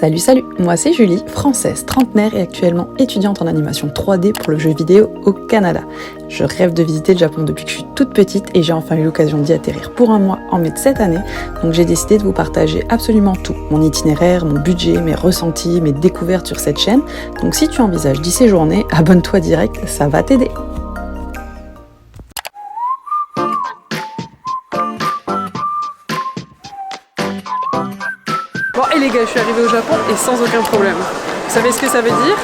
Salut, moi c'est Julie, française, trentenaire et actuellement étudiante en animation 3D pour le jeu vidéo au Canada. Je rêve de visiter le Japon depuis que je suis toute petite et j'ai enfin eu l'occasion d'y atterrir pour un mois en mai de cette année, donc j'ai décidé de vous partager absolument tout, mon itinéraire, mon budget, mes ressentis, mes découvertes sur cette chaîne, donc si tu envisages d'y séjourner, abonne-toi direct, ça va t'aider. Bon et les gars, je suis arrivée au Japon et sans aucun problème. Vous savez ce que ça veut dire?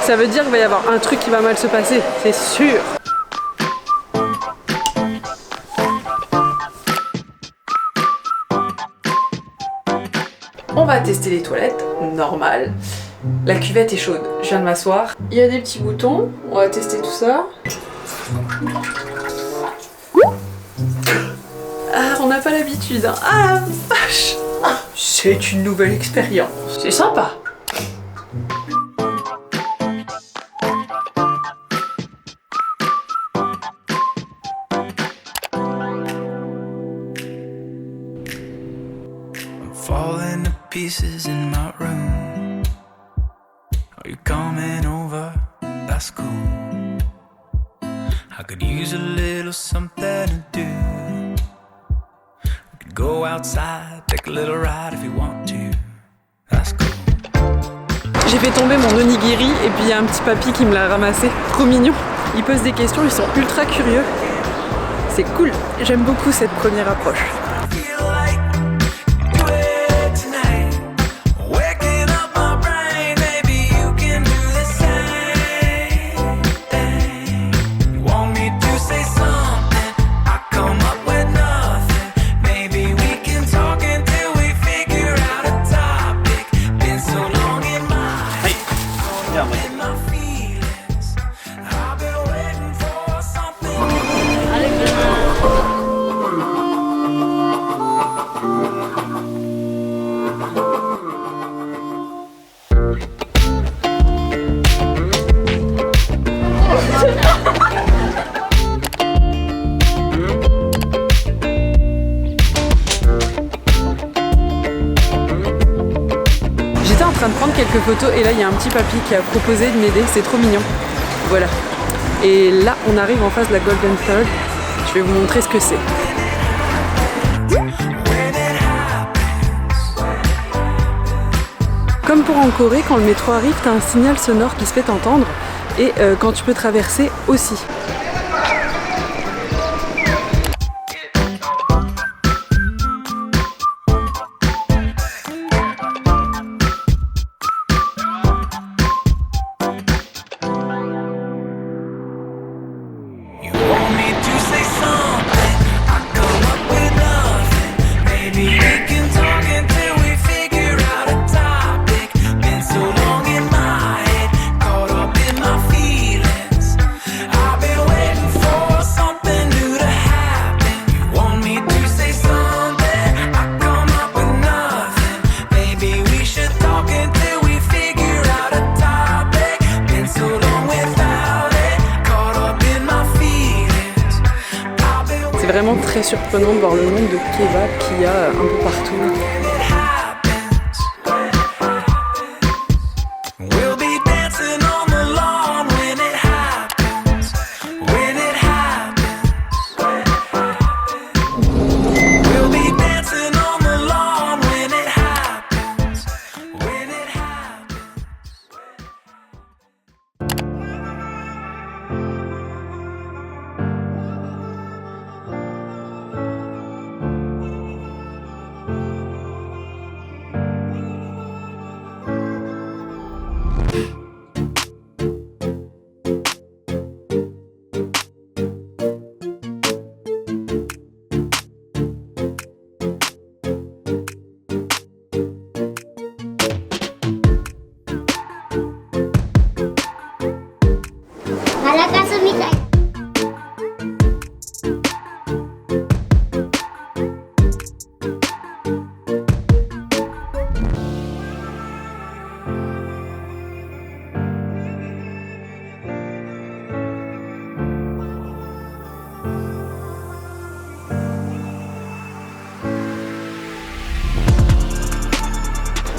Ça veut dire qu'il va y avoir un truc qui va mal se passer, c'est sûr. On va tester les toilettes, normal. La cuvette est chaude, je viens de m'asseoir. Il y a des petits boutons, on va tester tout ça. Ah, on n'a pas l'habitude, hein. Ah la vache! C'est une nouvelle expérience. C'est sympa. I'm falling to pieces in my room. Are you coming over? That's cool. I could use a little something to do. Go outside, take a little ride if you want to. That's cool. J'ai fait tomber mon onigiri et puis il y a un petit papy qui me l'a ramassé. Trop mignon. Ils posent des questions, ils sont ultra curieux. C'est cool. J'aime beaucoup cette première approche. J'étais en train de prendre quelques photos et là il y a un petit papy qui a proposé de m'aider, c'est trop mignon. Voilà. Et là on arrive en face de la Golden Third. Je vais vous montrer ce que c'est. Comme pour en Corée, quand le métro arrive, t'as un signal sonore qui se fait entendre et quand tu peux traverser aussi. C'est vraiment très surprenant de voir le nombre de kebabs qu'il y a un peu partout.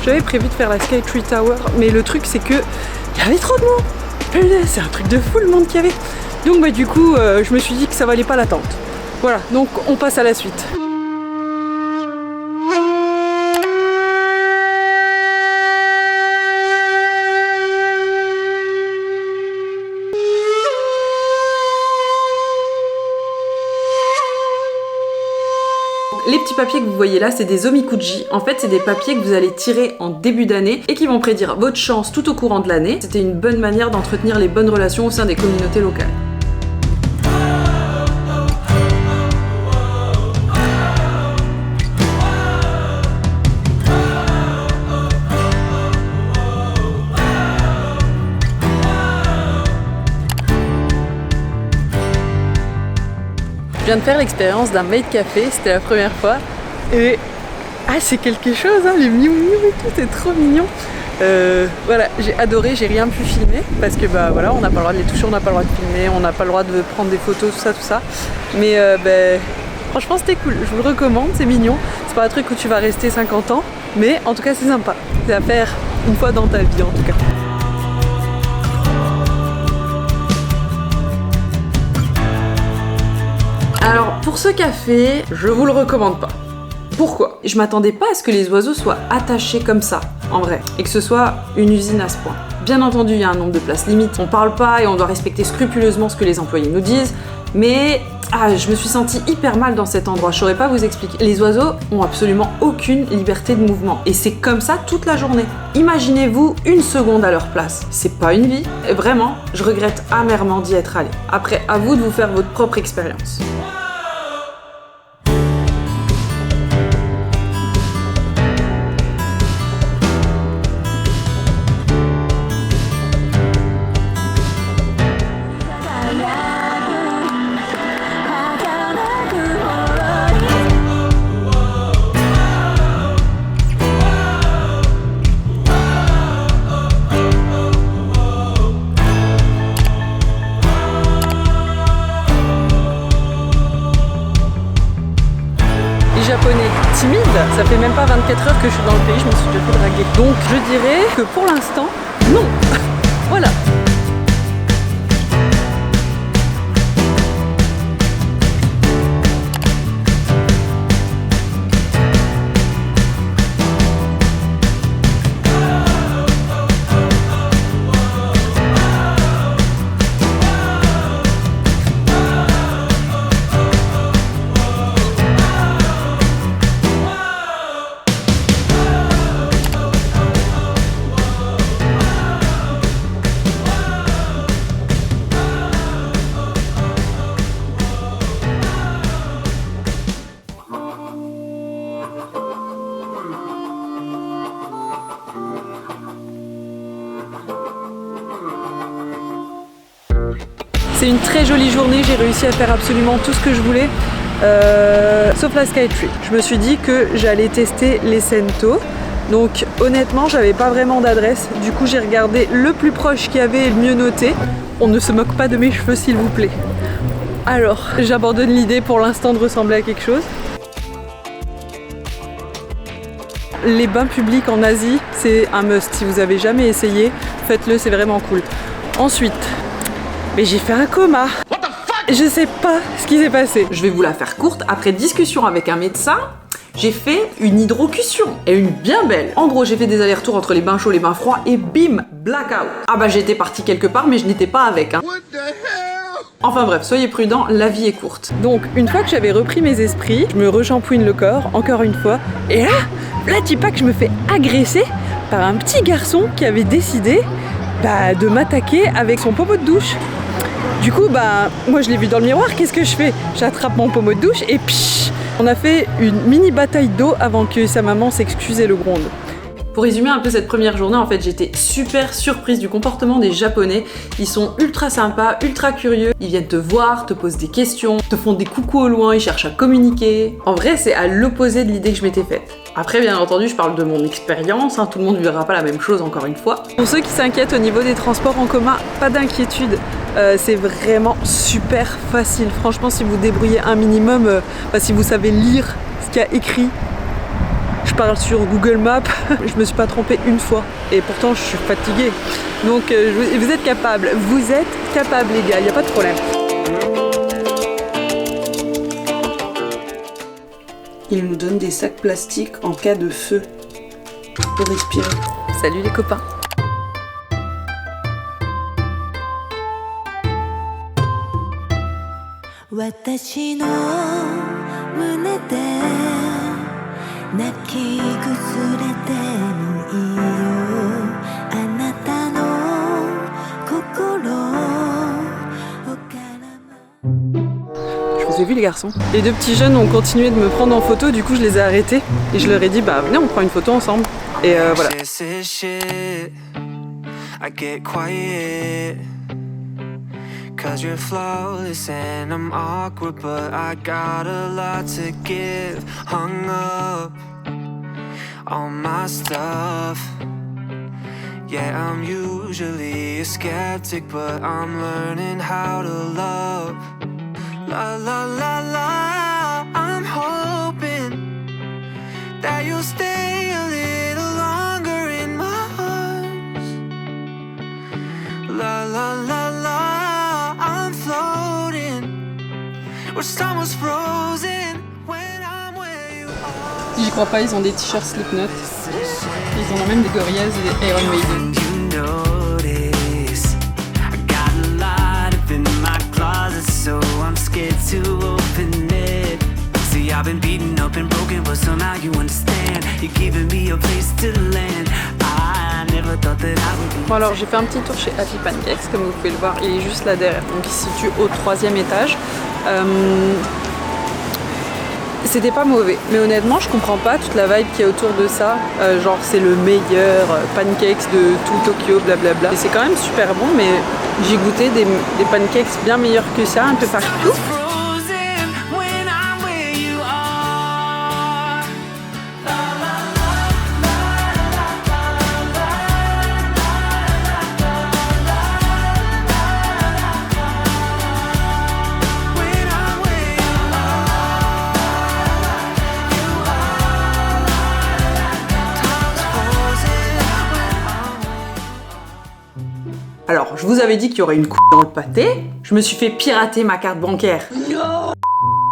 J'avais prévu de faire la Skytree Tower, mais le truc c'est que il y avait trop de monde. C'est un truc de fou le monde qu'il y avait. Donc bah du coup, je me suis dit que ça valait pas l'attente. Voilà, donc on passe à la suite. Les petits papiers que vous voyez là, c'est des omikuji. En fait, c'est des papiers que vous allez tirer en début d'année et qui vont prédire votre chance tout au courant de l'année. C'était une bonne manière d'entretenir les bonnes relations au sein des communautés locales. Je viens de faire l'expérience d'un maid café, c'était la première fois. Et c'est quelque chose, hein, les miou miou et tout, c'est trop mignon. Voilà, j'ai adoré, j'ai rien pu filmer parce que bah voilà, on n'a pas le droit de les toucher, on n'a pas le droit de filmer, on n'a pas le droit de prendre des photos, tout ça. Mais franchement c'était cool, je vous le recommande, c'est mignon. C'est pas un truc où tu vas rester 50 ans, mais en tout cas c'est sympa. C'est à faire une fois dans ta vie en tout cas. Alors pour ce café, je vous le recommande pas. Pourquoi? Je m'attendais pas à ce que les oiseaux soient attachés comme ça, en vrai, et que ce soit une usine à ce point. Bien entendu, il y a un nombre de places limite, on parle pas et on doit respecter scrupuleusement ce que les employés nous disent, mais je me suis sentie hyper mal dans cet endroit, je saurais pas vous expliquer. Les oiseaux ont absolument aucune liberté de mouvement, et c'est comme ça toute la journée. Imaginez-vous une seconde à leur place. C'est pas une vie, et vraiment, je regrette amèrement d'y être allée. Après, à vous de vous faire votre propre expérience. Japonais timide, ça fait même pas 24 heures que je suis dans le pays, je me suis déjà fait draguer. Donc je dirais que pour l'instant, non. Voilà. C'est une très jolie journée, j'ai réussi à faire absolument tout ce que je voulais, sauf la Skytree. Je me suis dit que j'allais tester les Sento. Donc honnêtement, j'avais pas vraiment d'adresse. Du coup, j'ai regardé le plus proche qu'il y avait et le mieux noté. On ne se moque pas de mes cheveux, s'il vous plaît. Alors, j'abandonne l'idée pour l'instant de ressembler à quelque chose. Les bains publics en Asie, c'est un must. Si vous avez jamais essayé, faites-le, c'est vraiment cool. Ensuite, mais j'ai fait un coma. Je sais pas ce qui s'est passé. Je vais vous la faire courte. Après discussion avec un médecin, j'ai fait une hydrocution. Et une bien belle. En gros, j'ai fait des allers-retours entre les bains chauds et les bains froids et bim, blackout. Ah bah j'étais partie quelque part, mais je n'étais pas avec. Hein. What the hell? Enfin bref, soyez prudents, la vie est courte. Donc, une fois que j'avais repris mes esprits, je me reshampouine le corps, encore une fois. Et là, dis pas que je me fais agresser par un petit garçon qui avait décidé de m'attaquer avec son pommeau de douche. Du coup, moi je l'ai vu dans le miroir, qu'est-ce que je fais? J'attrape mon pommeau de douche et psh, on a fait une mini bataille d'eau avant que sa maman s'excuse et le gronde. Pour résumer un peu cette première journée, en fait, j'étais super surprise du comportement des Japonais. Ils sont ultra sympas, ultra curieux. Ils viennent te voir, te posent des questions, te font des coucous au loin, ils cherchent à communiquer. En vrai, c'est à l'opposé de l'idée que je m'étais faite. Après, bien entendu, je parle de mon expérience, tout le monde ne verra pas la même chose encore une fois. Pour ceux qui s'inquiètent au niveau des transports en commun, pas d'inquiétude. C'est vraiment super facile. Franchement, si vous débrouillez un minimum, si vous savez lire ce qu'il y a écrit, je parle sur Google Maps, je me suis pas trompée une fois et pourtant je suis fatiguée. Donc vous êtes capables, les gars, il n'y a pas de problème. Ils nous donnent des sacs plastiques en cas de feu pour respirer. Salut les copains. Je vous ai vu les garçons. Les deux petits jeunes ont continué de me prendre en photo, du coup je les ai arrêtés et je leur ai dit bah venez on prend une photo ensemble. Et voilà. Cause you're flawless and I'm awkward, but I got a lot to give. Hung up on my stuff. Yeah, I'm usually a skeptic, but I'm learning how to love. La la la la, I'm hoping that you'll stay a little longer in my arms. La la la la. J'y crois pas, ils ont des t-shirts Slipknot. Ils ont même des Gorillaz et des Iron Maiden. Bon alors j'ai fait un petit tour chez Happy Pancakes, comme vous pouvez le voir, il est juste là derrière, donc il se situe au 3e étage. C'était pas mauvais, mais honnêtement je comprends pas toute la vibe qu'il y a autour de ça, genre c'est le meilleur pancakes de tout Tokyo, blablabla. Et c'est quand même super bon, mais j'ai goûté des pancakes bien meilleurs que ça un peu partout. Alors, je vous avais dit qu'il y aurait une dans le pâté. Je me suis fait pirater ma carte bancaire. No.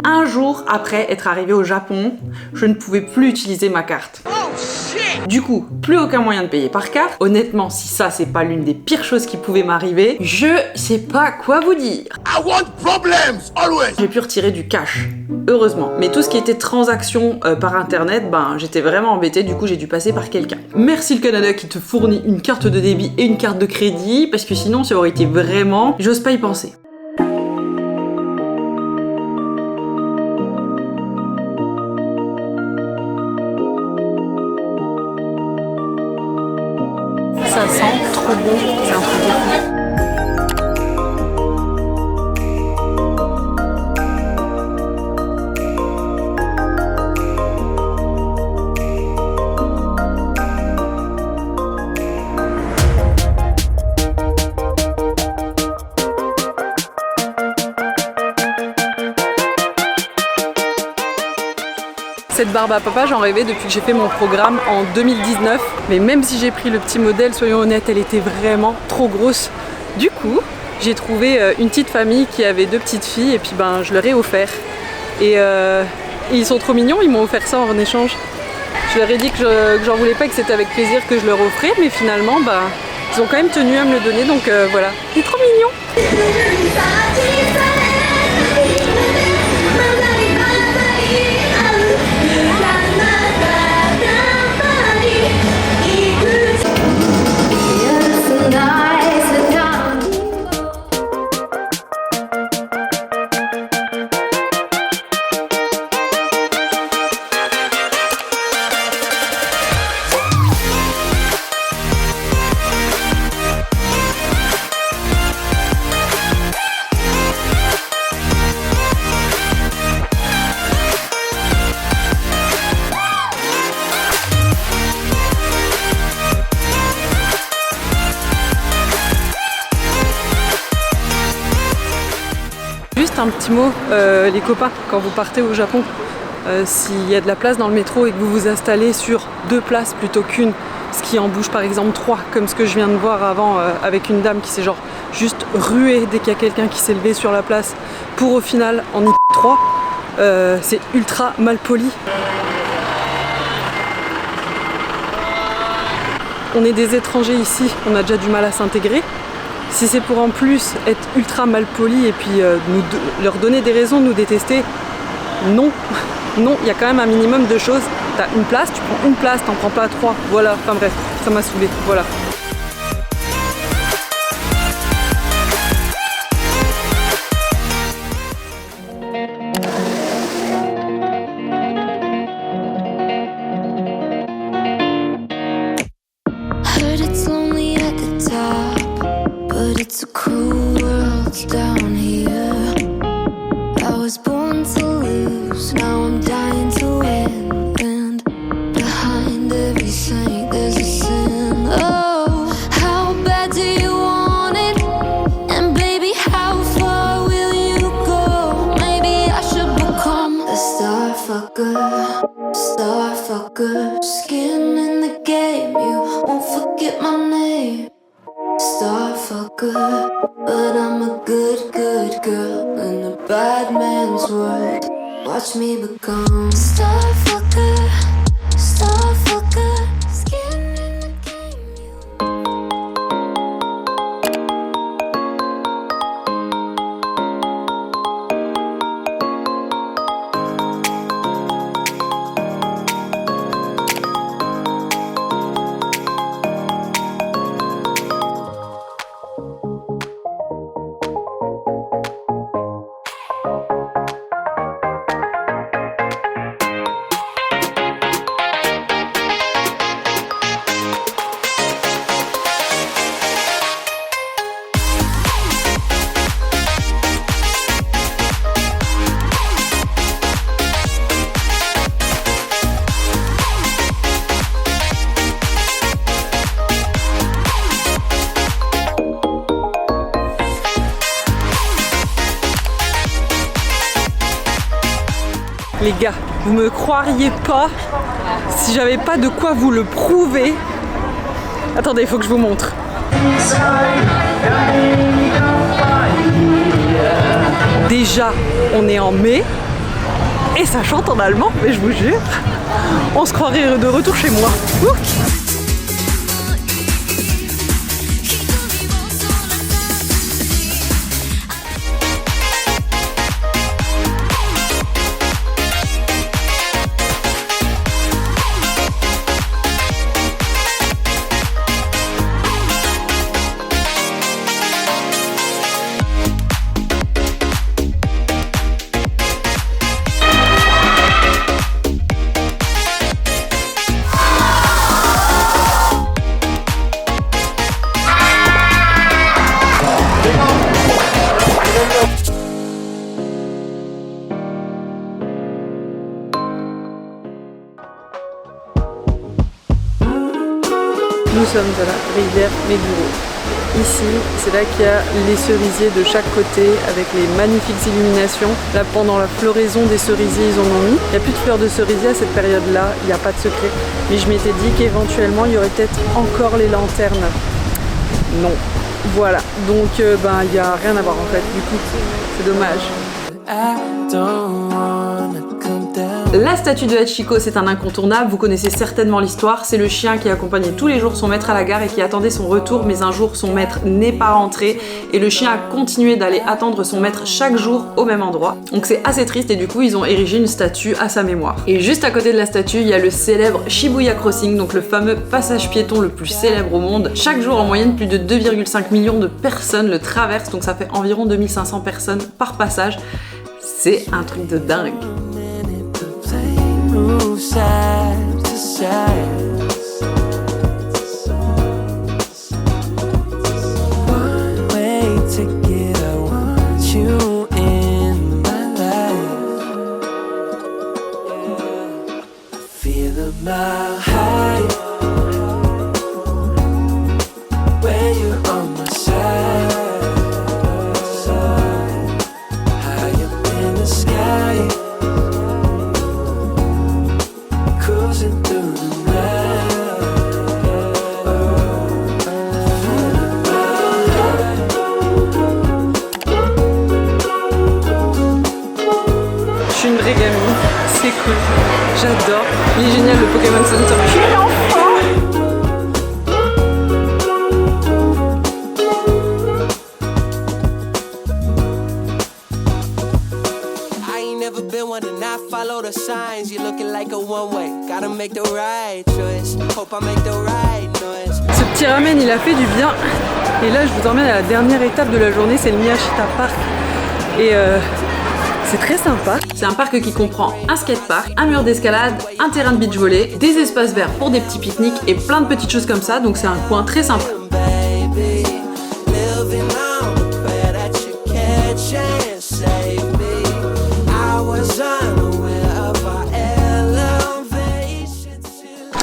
Un jour après être arrivé au Japon, je ne pouvais plus utiliser ma carte. Oh, shit. Du coup, plus aucun moyen de payer par carte. Honnêtement, si ça c'est pas l'une des pires choses qui pouvaient m'arriver, je sais pas quoi vous dire. I want problems, always. J'ai pu retirer du cash. Heureusement. Mais tout ce qui était transaction par internet, ben j'étais vraiment embêtée, du coup j'ai dû passer par quelqu'un. Merci le Canada qui te fournit une carte de débit et une carte de crédit, parce que sinon ça aurait été vraiment... J'ose pas y penser. Ça sent trop bon, c'est un truc de fou. Cette barbe à papa, j'en rêvais depuis que j'ai fait mon programme en 2019. Mais même si j'ai pris le petit modèle, soyons honnêtes, elle était vraiment trop grosse. Du coup, j'ai trouvé une petite famille qui avait 2 petites filles et puis ben je leur ai offert. Et ils sont trop mignons, ils m'ont offert ça en échange. Je leur ai dit que j'en voulais pas et que c'était avec plaisir que je leur offrais, mais finalement, bah, ils ont quand même tenu à me le donner, donc voilà. Il est trop mignon. Un petit mot, les copains, quand vous partez au Japon, s'il y a de la place dans le métro et que vous vous installez sur 2 places plutôt qu'une, ce qui en bouge par exemple 3, comme ce que je viens de voir avant avec une dame qui s'est genre juste ruée dès qu'il y a quelqu'un qui s'est levé sur la place pour au final en y 3, c'est ultra mal poli. On est des étrangers ici, on a déjà du mal à s'intégrer. Si c'est pour en plus être ultra mal poli et puis leur donner des raisons de nous détester, non. Non, il y a quand même un minimum de choses. T'as une place, tu prends une place, t'en prends pas 3. Voilà, enfin bref, ça m'a saoulé. Voilà. Skin in the game, you won't forget my name. Star fucker, but I'm a good, good girl in a bad man's world. Watch me become star fucker, star fucker. Skin in the game, you. Les gars, vous me croiriez pas si j'avais pas de quoi vous le prouver. Attendez, il faut que je vous montre. Déjà, on est en mai et ça chante en allemand, mais je vous jure, on se croirait de retour chez moi. Ouh. Nous sommes à la rivière Meguro. Ici, c'est là qu'il y a les cerisiers de chaque côté avec les magnifiques illuminations. Là, pendant la floraison des cerisiers, ils en ont mis. Il n'y a plus de fleurs de cerisier à cette période-là, il n'y a pas de secret. Mais je m'étais dit qu'éventuellement, il y aurait peut-être encore les lanternes. Non. Voilà. Donc, il n'y a rien à voir en fait. Du coup, c'est dommage. La statue de Hachiko, c'est un incontournable, vous connaissez certainement l'histoire, c'est le chien qui accompagnait tous les jours son maître à la gare et qui attendait son retour, mais un jour son maître n'est pas rentré et le chien a continué d'aller attendre son maître chaque jour au même endroit. Donc c'est assez triste et du coup ils ont érigé une statue à sa mémoire. Et juste à côté de la statue, il y a le célèbre Shibuya Crossing, donc le fameux passage piéton le plus célèbre au monde. Chaque jour en moyenne, plus de 2,5 millions de personnes le traversent, donc ça fait environ 2500 personnes par passage. C'est un truc de dingue. Side to side. One way ticket, I want you in my life. I feel a mile high when you're on my side. High up in the sky. J'adore. Il est génial le Pokémon Center. Je suis l'enfant. Follow the signs, you're looking like a one-way. Gotta make the right choice. Hope I make the right noise. Ce petit ramen, il a fait du bien. Et là, je vous emmène à la dernière étape de la journée, c'est le Miyashita Park. Et c'est très sympa. C'est un parc qui comprend un skatepark, un mur d'escalade, un terrain de beach volley, des espaces verts pour des petits pique-niques et plein de petites choses comme ça. Donc c'est un coin très sympa.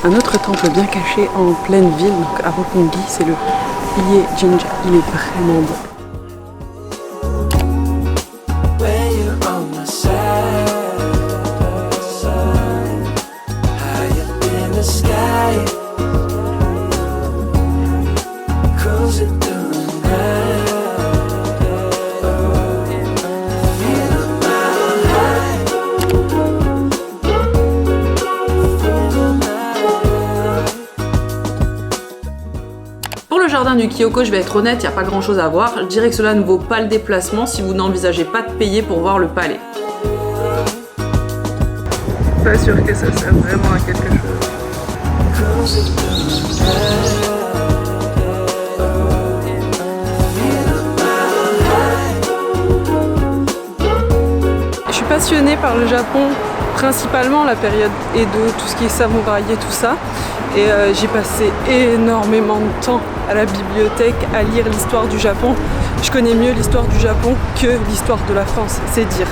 Un autre temple bien caché en pleine ville, donc à Roppongi, c'est le Ie Jinja. Il est vraiment beau. Jardin du Kyoko, je vais être honnête, il n'y a pas grand chose à voir. Je dirais que cela ne vaut pas le déplacement si vous n'envisagez pas de payer pour voir le palais. Pas sûr que ça sert vraiment à quelque chose. Je suis passionnée par le Japon, principalement la période Edo, tout ce qui est samouraï et tout ça. Et j'ai passé énormément de temps à la bibliothèque à lire l'histoire du Japon. Je connais mieux l'histoire du Japon que l'histoire de la France, c'est dire.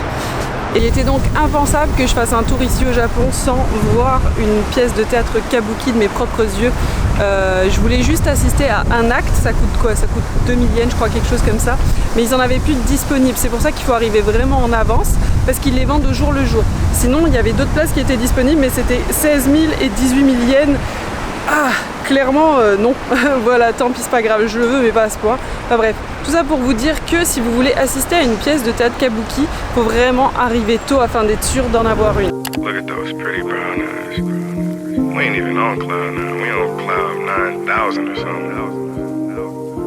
Et il était donc impensable que je fasse un tour ici au Japon sans voir une pièce de théâtre kabuki de mes propres yeux. Je voulais juste assister à un acte, ça coûte quoi? Ça coûte 2000 yens, je crois, quelque chose comme ça. Mais ils en avaient plus de disponibles, c'est pour ça qu'il faut arriver vraiment en avance, parce qu'ils les vendent au jour le jour. Sinon, il y avait d'autres places qui étaient disponibles, mais c'était 16 000 et 18 000 yens. Ah, clairement non. Voilà, tant pis, c'est pas grave, je le veux mais pas à ce point. Enfin bref, tout ça pour vous dire que si vous voulez assister à une pièce de théâtre kabuki, faut vraiment arriver tôt afin d'être sûr d'en avoir une. Look at those pretty brown eyes. We ain't even on cloud 9, we on cloud 9000 or something.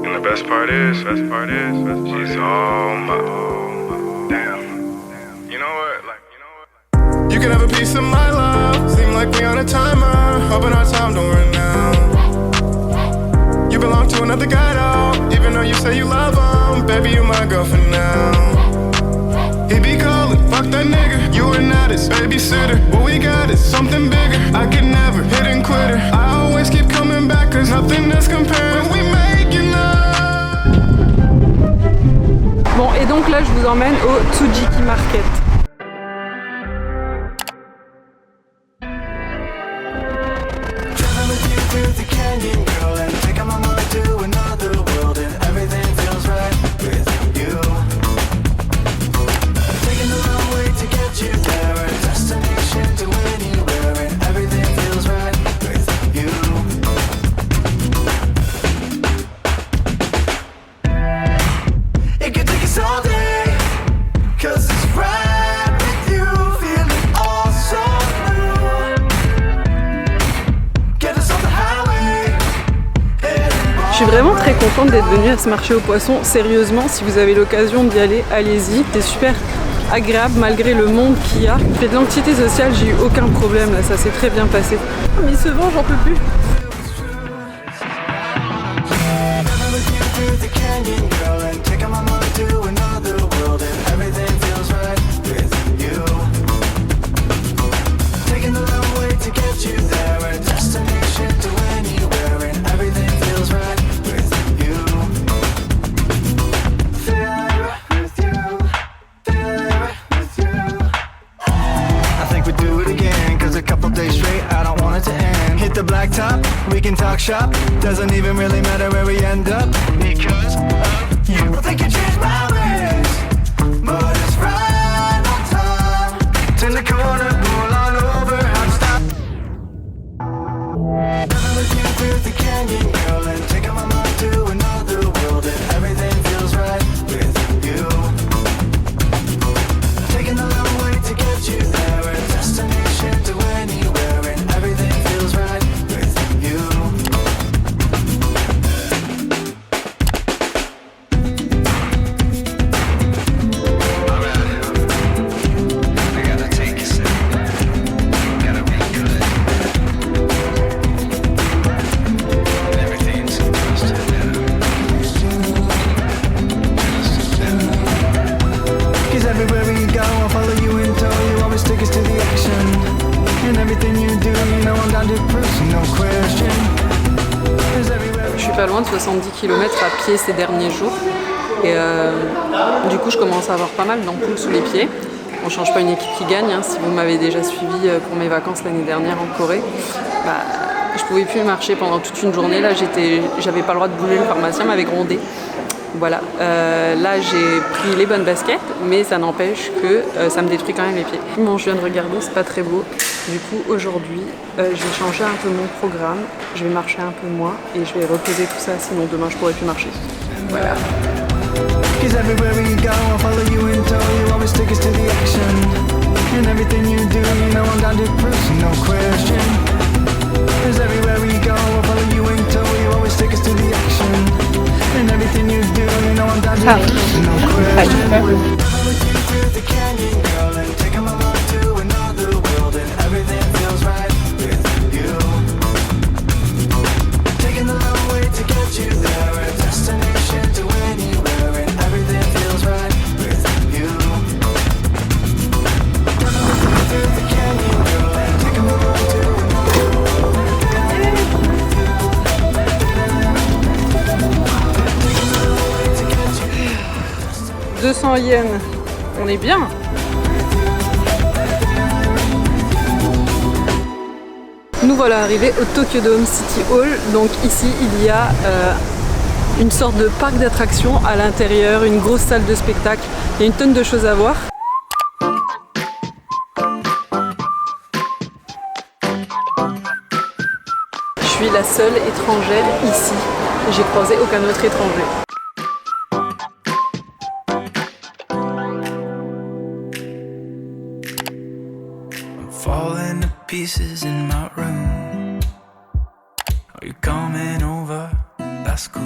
And the best part is, she's all mine. Damn. You know what? You can have a piece of my love. Seem like we on a timer. Hoping our time don't run out. You belong to another guy though. Even though you say you love him, baby, you my girl for now. He be calling, fuck that nigga. You are not his babysitter. What we got is something bigger. I could never hit and quit her. I always keep coming back, cause nothing is compared when we making love. Bon, et donc là, je vous emmène au Tsujiki Market. Je suis vraiment très contente d'être venue à ce marché aux poissons. Sérieusement, si vous avez l'occasion d'y aller, allez-y. C'est super agréable malgré le monde qu'il y a. Fait de l'anxiété sociale, j'ai eu aucun problème là, ça s'est très bien passé. Oh, mais il se vend, j'en peux plus. We can talk shop, doesn't even really matter where we end up. Because of you, I think you changed my ways, but it's right on time. Turn the corner, pull on over, how to stop. Never looking through the canyon, girl, and taking my mind to another world, and everything feels right with you. Taking a long way to get you there, a destination. suis pas loin de 70 km à pied ces derniers jours. Et du coup, je commence à avoir pas mal d'ampoules sous les pieds. On ne change pas une équipe qui gagne. Hein. Si vous m'avez déjà suivi pour mes vacances l'année dernière en Corée, je pouvais plus marcher pendant toute une journée. Là, j'avais pas le droit de bouger, le pharmacien m'avait grondé. Voilà. Là, j'ai pris les bonnes baskets, mais ça n'empêche que ça me détruit quand même les pieds. Bon, je viens de regarder, c'est pas très beau. Du coup, aujourd'hui, je vais changer un peu mon programme. Je vais marcher un peu moins et je vais reposer tout ça, sinon demain, je pourrai plus marcher. Voilà. Cause everywhere we go, I'll follow you in tow. You always take us to the action. And everything you do, you know I'm down to prove, so no question. Cause everywhere we go, I'll follow you in tow. You always take us to the action. And everything you do, you know I'm down to prove, so no question. Follow you through the canyon, girl, and take 'em along to another world. And everything feels right with you. Taking the long way to get you there. A destination to anywhere. And everything feels right with you. Follow through the canyon, girl, and take 'em along to another world. 200 yens, on est bien. Nous voilà arrivés au Tokyo Dome City Hall. Donc ici il y a une sorte de parc d'attractions à l'intérieur, une grosse salle de spectacle. Il y a une tonne de choses à voir. Je suis la seule étrangère ici. J'ai croisé aucun autre étranger. Falling to pieces in my room. Are you coming over? That's cool.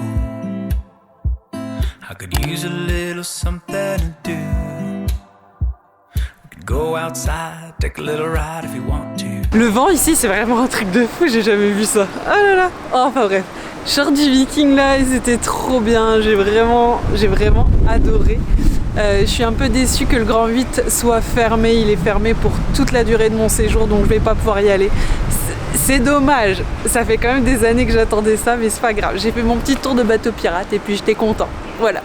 I could use a little something to do. We could go outside, take a little ride if you want to. Le vent ici, c'est vraiment un truc de fou, j'ai jamais vu ça. Oh là là. Enfin bref, Short du Viking là, c'était trop bien, j'ai vraiment adoré. Je suis un peu déçue que le Grand 8 soit fermé, il est fermé pour toute la durée de mon séjour, donc je vais pas pouvoir y aller. C'est dommage, ça fait quand même des années que j'attendais ça, mais c'est pas grave. J'ai fait mon petit tour de bateau pirate et puis j'étais content. Voilà.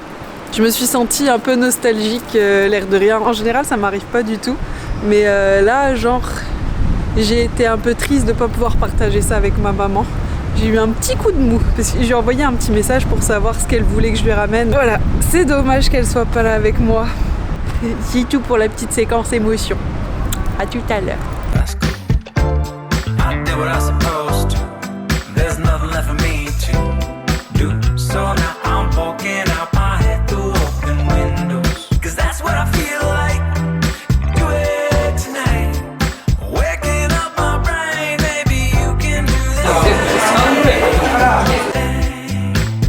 Je me suis sentie un peu nostalgique, l'air de rien. En général, ça m'arrive pas du tout, mais là, genre, j'ai été un peu triste de pas pouvoir partager ça avec ma maman. J'ai eu un petit coup de mou, parce que j'ai envoyé un petit message pour savoir ce qu'elle voulait que je lui ramène. Voilà, c'est dommage qu'elle soit pas là avec moi. C'est tout pour la petite séquence émotion. À tout à l'heure. That's cool. I did what I supposed to. There's nothing left for me to do. So now I'm walking out my head through open windows. Cause that's what I feel like. Do it tonight. Waking up my brain. Maybe you can do this.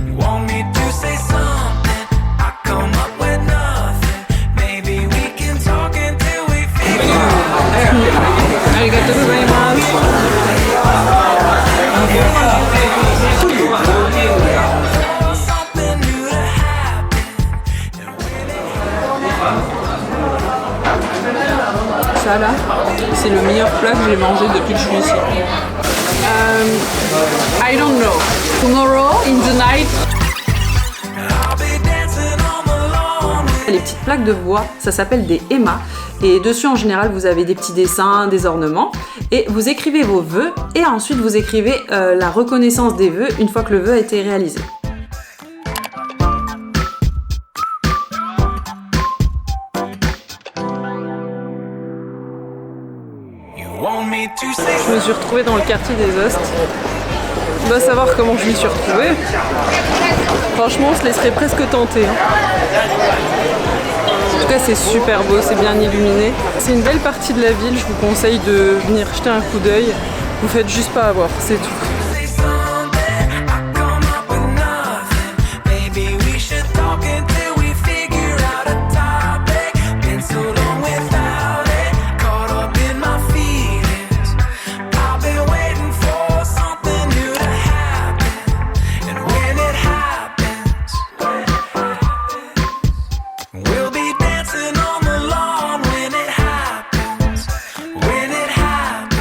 You want me to say something? I come up with nothing. Maybe we can talk until we figure out. Arigatou gozaimasu. Something new to happen. Ça là, c'est le meilleur plat que j'ai mangé depuis que je suis ici. I don't know. Tomorrow in the night. I'll be dancing on the lawn. Les petites plaques de bois, ça s'appelle des ema. Et dessus, en général, vous avez des petits dessins, des ornements. Et vous écrivez vos vœux. Et ensuite, vous écrivez la reconnaissance des vœux une fois que le vœu a été réalisé. You want me to say Je me suis retrouvée dans le quartier des Ostes. On va savoir comment je m'y suis retrouvée. Franchement, on se laisserait presque tenter. En tout cas, c'est super beau, c'est bien illuminé. C'est une belle partie de la ville, je vous conseille de venir jeter un coup d'œil. Vous faites juste pas avoir, c'est tout. something? I come up with nothing. Maybe we should talk until we figure out a topic. Been so long without it, caught up in my feelings. I've been waiting for something new to happen. And when it happens, we'll be dancing on the lawn when it happens. When it happens.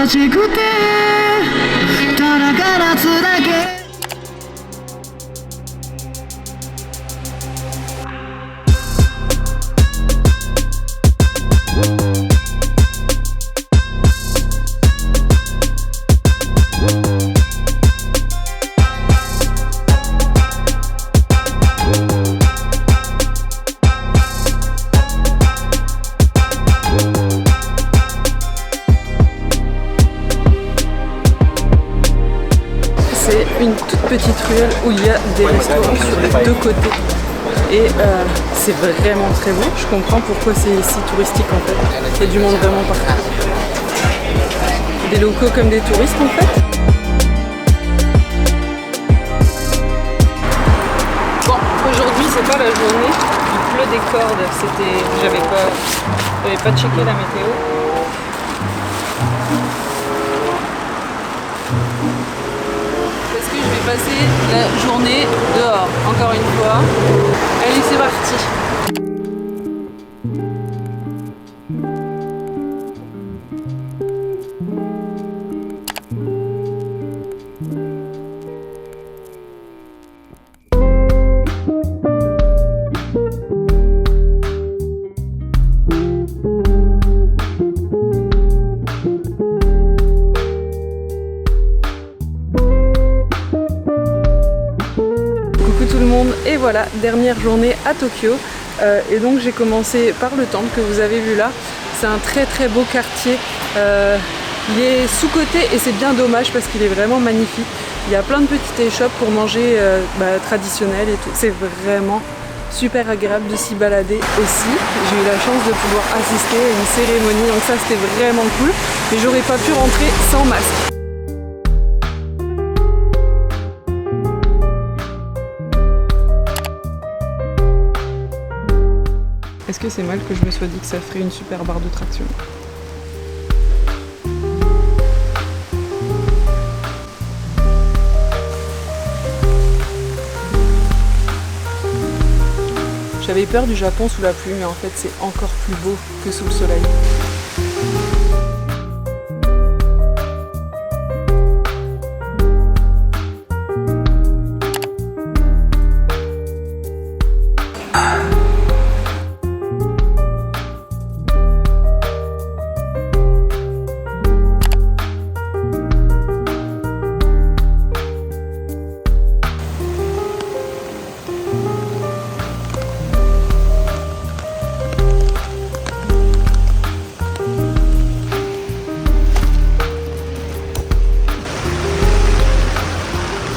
しくてただからつだけC'est une toute petite ruelle où il y a des restaurants sur les deux côtés. Et c'est vraiment très beau. Je comprends pourquoi c'est si touristique en fait. Il y a du monde vraiment partout. Des locaux comme des touristes en fait. Bon, aujourd'hui c'est pas la journée. Il pleut des cordes. J'avais pas checké la météo. Je vais passer la journée dehors, encore une fois. Allez, c'est parti. Tout le monde, et voilà, dernière journée à Tokyo. Et donc j'ai commencé par le temple que vous avez vu là. C'est un très très beau quartier. Il est sous-coté et c'est bien dommage parce qu'il est vraiment magnifique. Il y a plein de petites échoppes pour manger traditionnel et tout. C'est vraiment super agréable de s'y balader aussi. J'ai eu la chance de pouvoir assister à une cérémonie, donc ça c'était vraiment cool. Mais j'aurais pas pu rentrer sans masque. Est-ce que c'est mal que je me sois dit que ça ferait une super barre de traction? J'avais peur du Japon sous la pluie, mais en fait c'est encore plus beau que sous le soleil.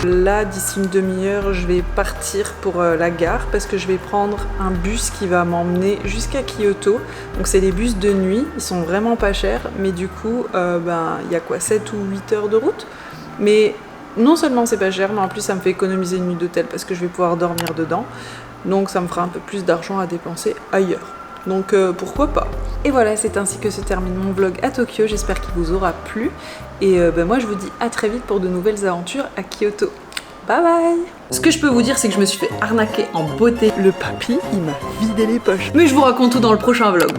Là, d'ici une demi-heure, je vais partir pour la gare parce que je vais prendre un bus qui va m'emmener jusqu'à Kyoto. Donc c'est des bus de nuit, ils sont vraiment pas chers, mais du coup, il y a quoi, 7 ou 8 heures de route. Mais non seulement c'est pas cher, mais en plus ça me fait économiser une nuit d'hôtel parce que je vais pouvoir dormir dedans. Donc ça me fera un peu plus d'argent à dépenser ailleurs. Donc pourquoi pas. Et voilà, c'est ainsi que se termine mon vlog à Tokyo. J'espère qu'il vous aura plu. Et moi je vous dis à très vite pour de nouvelles aventures à Kyoto. Bye bye. Ce que je peux vous dire, c'est que je me suis fait arnaquer en beauté. Le papy, il m'a vidé les poches. Mais je vous raconte tout dans le prochain vlog.